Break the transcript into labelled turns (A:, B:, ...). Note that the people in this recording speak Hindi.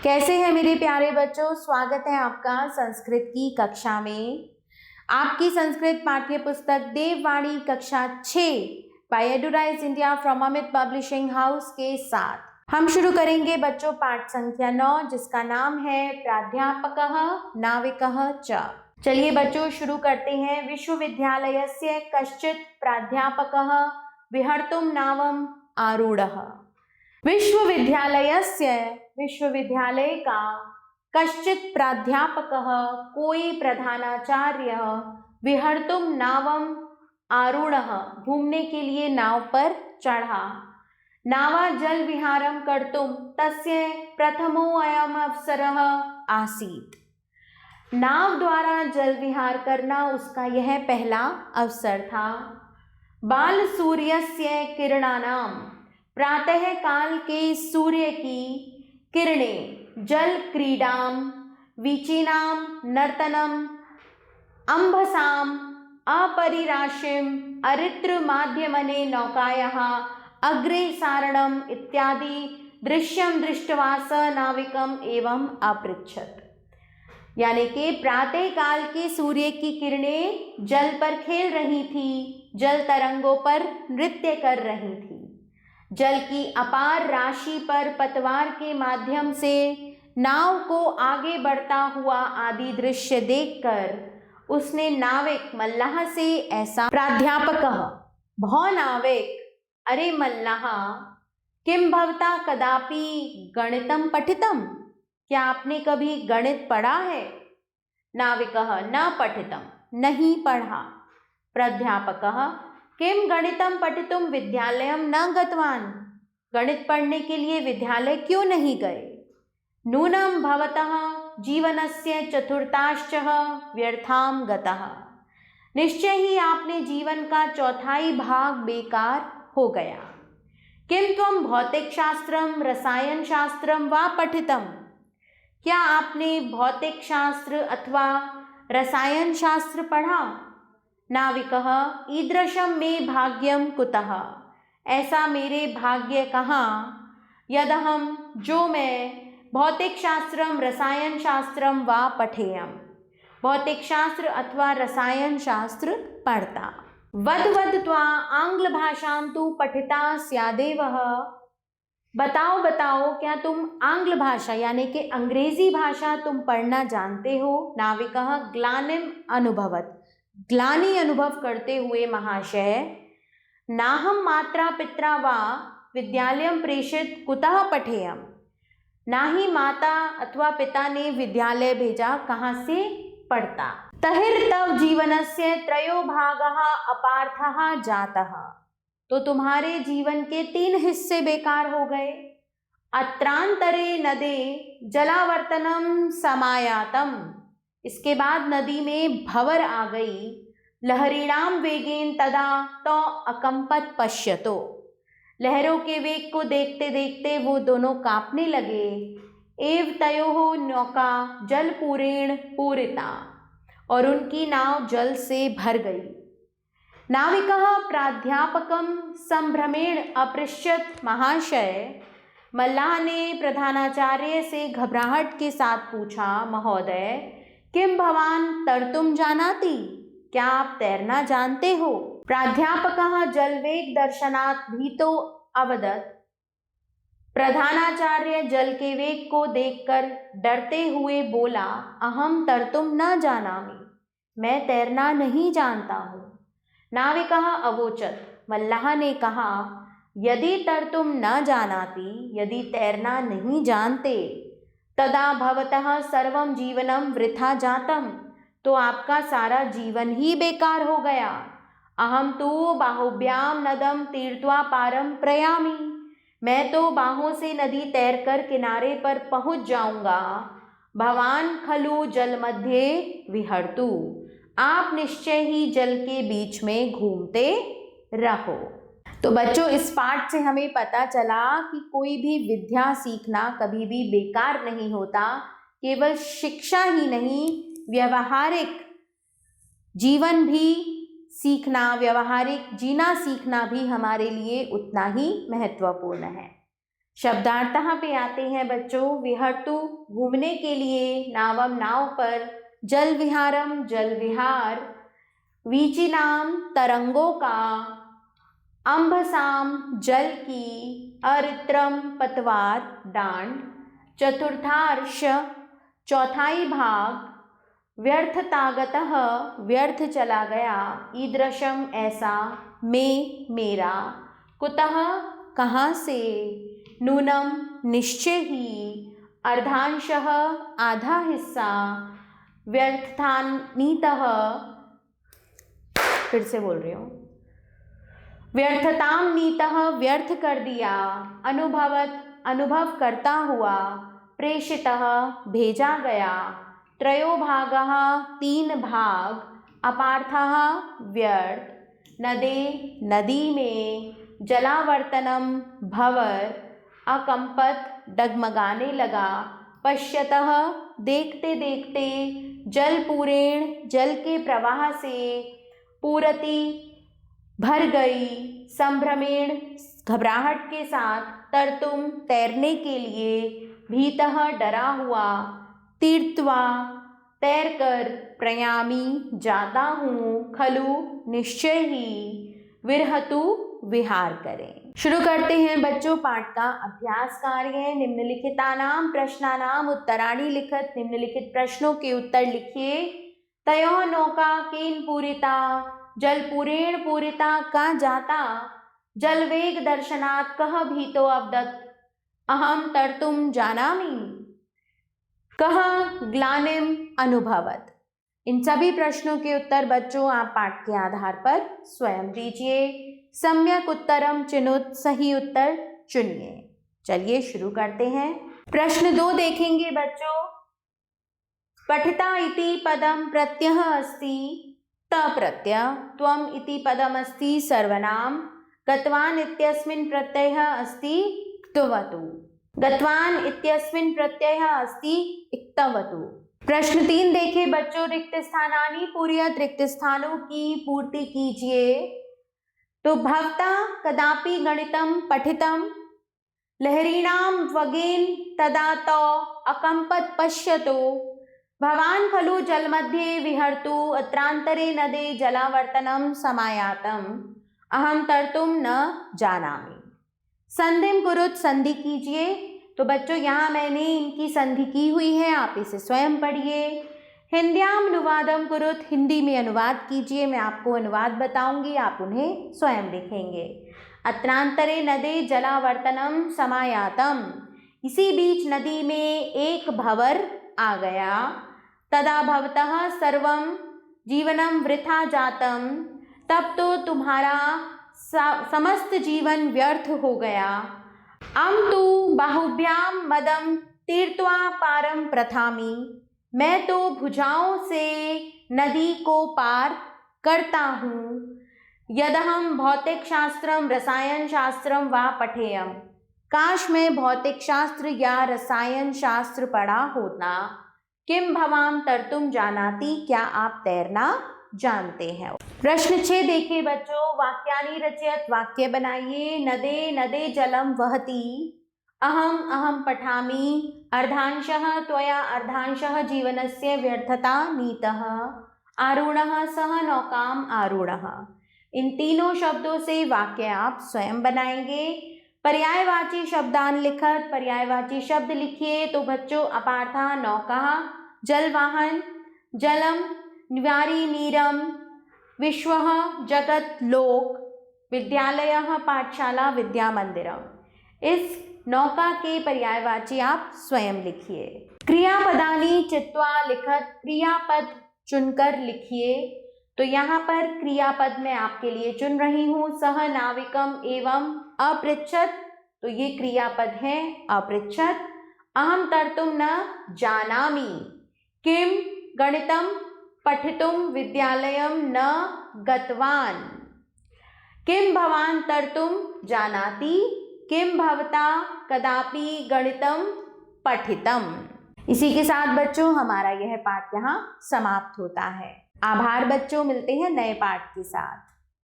A: कैसे हैं मेरे प्यारे बच्चों। स्वागत है आपका संस्कृत की कक्षा में। आपकी संस्कृत पाठ्य पुस्तक देववाणी कक्षा 6 by Eduraise India from Amit publishing house के साथ हम शुरू करेंगे बच्चों पाठ संख्या 9, जिसका नाम है प्राध्यापकः नाविकः च। चलिए बच्चों शुरू करते हैं। विश्वविद्यालयस्य कश्चित् प्राध्यापकः विहर्तुं नावम् आरूढ़ः। विश्वविद्यालयस्य विश्वविद्यालय का कश्चित् प्राध्यापकः कोई प्रधानाचार्य विहर्तुं नावम् आरूढ़ः घूमने के लिए नाव पर चढ़ा। नावा जल विहारं कर्तुं तस्य प्रथमो अयम् अवसरः आसीत्। नाव द्वारा जल विहार करना उसका यह पहला अवसर था। बाल सूर्यस्य किरणानां प्रातः काल के सूर्य की किरणें जल क्रीडां वीचिनां नर्तनम अंभसाम अपरिराशिम अरित्र माध्यमने नौकायाः अग्रे सारणम इत्यादि दृश्यम दृष्ट्वा स नाविकम एवं अपृच्छत्। यानी कि प्रातः काल के सूर्य की किरणें जल पर खेल रही थी, जल तरंगों पर नृत्य कर रही थी। जल की अपार राशि पर पतवार के माध्यम से नाव को आगे बढ़ता हुआ आदि दृश्य देखकर उसने नाविक मल्लाह से ऐसा प्राध्यापकः भो नाविक अरे मल्लाह किम भवता कदापि गणितं पठितम्, क्या आपने कभी गणित पढ़ा है? नाविकः न पठितं, नहीं पढ़ा। प्राध्यापकः किम गणितं पठितुं विद्यालयं न गतवान्, गणित पढ़ने के लिए विद्यालय क्यों नहीं गए? नूनं भवतः जीवनस्य चतुर्थांशः व्यर्थां गतः, निश्चय ही आपने जीवन का चौथाई भाग बेकार हो गया। किम त्वं भौतिक शास्त्रं रसायन शास्त्रं वा पठितम्, क्या आपने भौतिक शास्त्र अथवा रसायन शास्त्र पढ़ा? नाविकः ईदृशं मे भाग्यं कुतः, ऐसा मेरे भाग्य कहाँ, यदहं जो मैं भौतिक शास्त्रम रसायन शास्त्रम वा पठेयम्, भौतिक शास्त्र अथवा रसायन शास्त्र पढ़ता। वद वद त्वा आंग्ल भाषां तु पठिता स्यादेव, बताओ बताओ क्या तुम आंग्ल भाषा यानी कि अंग्रेजी भाषा तुम पढ़ना जानते हो? नाविकः ग्लानिम अनुभवत, ग्लानि अनुभव करते हुए महाशय, नाहं मात्रा पित्रा वा विद्यालयं प्रेषित कुतः पठेयम्, ना ही माता अथवा पिता ने विद्यालय भेजा, कहाँ से पढ़ता। तहिर्तव जीवनस्य त्रयो भागः अपार्थः जातः, तो तुम्हारे जीवन के 3 हिस्से बेकार हो गए। अत्रांतरे नदे जलावर्तनम समायातम, इसके बाद नदी में भंवर आ गई। लहरीणाम वेगेन तदा तो अकंपत पश्यतो, लहरों के वेग को देखते देखते वो दोनों कांपने लगे। एव तयोः नौका जलपूरेण पूरिता, और उनकी नाव जल से भर गई। नाविकः प्राध्यापकं संभ्रमेण अपृच्छत् महाशय, मल्लाह ने प्रधानाचार्य से घबराहट के साथ पूछा, महोदय किम भवान तर्तुं जानाति, क्या आप तैरना जानते हो? प्राध्यापकः जलवेग दर्शनात् भीतो अवदत्, प्रधानाचार्य जल के वेग को देखकर डरते हुए बोला, अहम तर्तुं न जानामि, मैं तैरना नहीं जानता हूँ। नाविकः अवोचत्, मल्लाह ने कहा, यदि तर्तुं न जानाति, यदि तैरना नहीं जानते, तदा भवतः सर्वं जीवनं वृथा जातम्, तो आपका सारा जीवन ही बेकार हो गया। अहम तु बाहुभ्यां नदं तीर्त्वा पारं प्रयामि, मैं तो बाहों से नदी तैरकर किनारे पर पहुंच जाऊंगा। भवान खलु जल मध्ये विहर्तु, आप निश्चय ही जल के बीच में घूमते रहो। तो बच्चों इस पाठ से हमें पता चला कि कोई भी विद्या सीखना कभी भी बेकार नहीं होता। केवल शिक्षा ही नहीं, व्यवहारिक जीवन भी सीखना, व्यवहारिक जीना सीखना भी हमारे लिए उतना ही महत्वपूर्ण है। शब्दार्थः पे आते हैं बच्चों। विहर्तु घूमने के लिए, नावम नाव पर, जल विहारम जल विहार, वीचिनाम तरंगों का, अम्भसाम जल की, अरित्रम पतवार डांड, चतुर्थांश चौथाई भाग, व्यर्थतागतः व्यर्थ चला गया, ईदृशम ऐसा, में मेरा, कुतः कहाँ से, नूनम निश्चय ही, अर्धांशः आधा हिस्सा, व्यर्थतानीतः, फिर से बोल रही हूँ, व्यर्थताम नीतः व्यर्थ कर दिया, अनुभवत अनुभव करता हुआ, प्रेषितः भेजा गया, त्रयो भागः तीन भाग, अपार्थः व्यर्थ, नदे नदी में, जलावर्तनम भंवर, अकंपत डगमगाने लगा, पश्यतः देखते देखते, जलपूरेण जल के प्रवाह से, पूरति भर गई, संभ्रमेण घबराहट के साथ, तरतुम तैरने के लिए, भीतः डरा हुआ, तीर्थवा तैरकर, प्रयामी जाता हूँ, खलु निश्चय ही, विरहतु विहार करें। शुरू करते हैं बच्चों पाठ का अभ्यास कार्य। निम्नलिखितानां प्रश्नानाम उत्तराणि लिखत, निम्नलिखित प्रश्नों के उत्तर लिखिए। तयोः नौका केन पूरिता, जलपूरेण पूरिता का जाता, जलवेग दर्शनात् कः भीतो अवदत्, अहम तर्तुं जानामि, कः ग्लानिम अनुभवत्। इन सभी प्रश्नों के उत्तर बच्चों आप पाठ के आधार पर स्वयं दीजिए। सम्यक उत्तरम चिनुत, सही उत्तर चुनिए। चलिए शुरू करते हैं। प्रश्न 2 देखेंगे बच्चों। पठिता इति पदम प्रत्यय अस्ति, त प्रत्यय, त्वम इति पदम अस्ति सर्वनाम, गतवान इत्यस्मिन् प्रत्ययः अस्ति क्तवतु, गतवान इत्यस्मिन् प्रत्ययः अस्ति इक्तवतु। प्रश्न 3 देखे बच्चों। रिक्त स्थानानि पूरयत, रिक्त स्थानों की पूर्ति कीजिए। तो भवता कदापि गणितं पठितं, लहरीणां वगेन तदा तौ अकंपत पश्यतो, भवान खलु जलमध्ये विहर्तु, अत्रांतरे नदे जलावर्तनं समायातम्, अहम तर्तुं न जानामि। संधिं कुरुत, संधि कीजिए। तो बच्चों यहाँ मैंने इनकी संधि की हुई है, आप इसे स्वयं पढ़िए। हिंद्याम अनुवादम कुरुत, हिंदी में अनुवाद कीजिए। मैं आपको अनुवाद बताऊंगी, आप उन्हें स्वयं लिखेंगे। अत्रांतरे नदे जलावर्तनम समायातम, इसी बीच नदी में एक भंवर आ गया। तदा भवतः सर्वं जीवनम वृथा जातम, तब तो तुम्हारा समस्त जीवन व्यर्थ हो गया। अम तु बाहुभ्याम मदम तीर्थवा पारम प्रथामि, मैं तो भुजाओं से नदी को पार करता हूँ। यदहम भौतिक शास्त्रम रसायन शास्त्रम वा पठेयम, काश मैं भौतिक शास्त्र या रसायन शास्त्र पढ़ा होता। किम भवाम तर्तुम जानाति, क्या आप तैरना जानते हैं। प्रश्न 6 देखिए बच्चों। वाक्यानि रचयत, वाक्य बनाइए। नदे नदे जलम वहति, अहम अहम पठामि, अर्धांशः त्वया अर्धांशः जीवनस्य व्यर्थता नीतः, आरूढ़ः सः नौकाम आरूढ़ः। इन तीनों शब्दों से वाक्य आप स्वयं बनाएंगे। पर्यायवाची शब्दान लिखत, पर्यायवाची शब्द लिखिए। तो बच्चों अपार्था नौका, जलवाहन, जलम निवारी नीरम, विश्वः जगत लोक, विद्यालयः पाठशाला विद्या मंदिरम। इस नौका के पर्यायवाची आप स्वयं लिखिए। क्रियापदानी चित्वा लिखत, क्रियापद चुनकर लिखिए। तो यहाँ पर क्रियापद मैं आपके लिए चुन रही हूँ। सह नाविकम एवं अपृच्छत, तो ये क्रियापद है अपृच्छत। अहम तर्तुम न जानामि, किम गणितम पठितुम विद्यालयम न गतवान, किम भवान तर्तुम जानाति, किम भवता कदापि गणितम पठितम। इसी के साथ बच्चों हमारा यह पाठ यहाँ समाप्त होता है। आभार बच्चों, मिलते हैं नए पाठ के साथ।